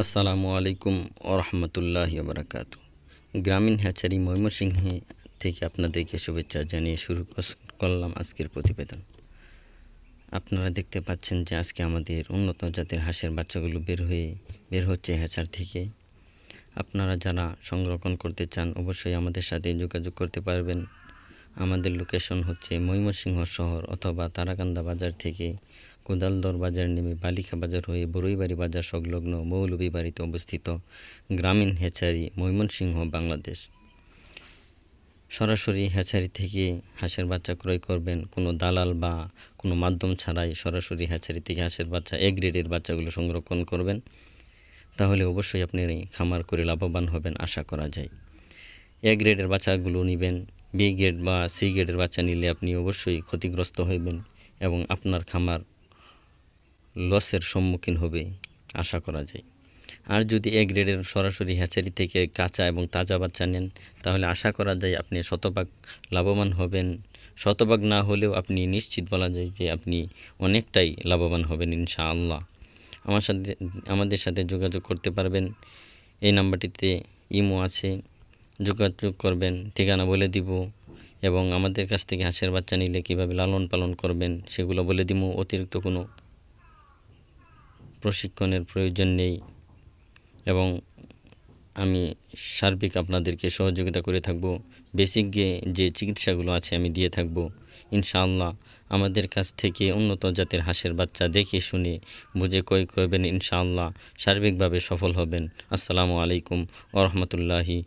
আসসালামু আলাইকুম ওরহমতুল্লাহি ওবরাকাতু। গ্রামীণ হ্যাচারি ময়মনসিংহে থেকে আপনাদেরকে শুভেচ্ছা জানিয়ে শুরু করলাম আজকের প্রতিবেদন। আপনারা দেখতে পাচ্ছেন যে আজকে আমাদের উন্নত জাতের হাঁসের বাচ্চাগুলো বের হচ্ছে হ্যাচার থেকে। আপনারা যারা সংরক্ষণ করতে চান অবশ্যই আমাদের সাথে যোগাযোগ করতে পারবেন। আমাদের লোকেশন হচ্ছে ময়মনসিংহ শহর অথবা তারাকান্দা বাজার থেকে কোদালদর বাজার নেমে বালিখা বাজার হয়ে বড়ইবাড়ি বাজার সংলগ্ন মৌলভীবাড়িতে অবস্থিত গ্রামীণ হ্যাচারি ময়মনসিংহ, বাংলাদেশ। সরাসরি হ্যাচারি থেকে হাঁসের বাচ্চা ক্রয় করবেন, কোনো দালাল বা কোনো মাধ্যম ছাড়াই সরাসরি হ্যাচারি থেকে হাঁসের বাচ্চা এ গ্রেডের বাচ্চাগুলো সংরক্ষণ করবেন। তাহলে অবশ্যই আপনি খামার করে লাভবান হবেন আশা করা যায়। এ গ্রেডের বাচ্চাগুলো নেবেন, বি গ্রেড বা সি গ্রেডের বাচ্চা নিলে আপনি অবশ্যই ক্ষতিগ্রস্ত হবেন এবং আপনার খামার লসের সম্মুখীন হবে আশা করা যায়। আর যদি এ গ্রেডের সরাসরি হ্যাচারি থেকে কাঁচা এবং তাজা বাচ্চা নেন তাহলে আশা করা যায় আপনি শতভাগ লাভবান হবেন। শতভাগ না হলেও আপনি নিশ্চিত বলা যায় যে আপনি অনেকটাই লাভবান হবেন ইনশাআল্লাহ। আমাদের সাথে যোগাযোগ করতে পারবেন। এই নাম্বারটিতে ইমো আছে, যোগাযোগ করবেন, ঠিকানা বলে দিব এবং আমাদের কাছ থেকে হাঁসের বাচ্চা নিলে কীভাবে লালন পালন করবেন সেগুলো বলে দিব। অতিরিক্ত কোনো প্রশিক্ষণের প্রয়োজন নেই এবং আমি সার্বিক আপনাদেরকে সহযোগিতা করে থাকব। বেসিক যে চিকিৎসাগুলো আছে আমি দিয়ে থাকব ইনশাআল্লাহ। আমাদের কাছ থেকে উন্নত জাতের হাঁসের বাচ্চা দেখে শুনে বুঝে ক্রয় করবেন, ইনশাআল্লাহ সার্বিকভাবে সফল হবেন। আসসালামু আলাইকুম ওরহমতুল্লাহি।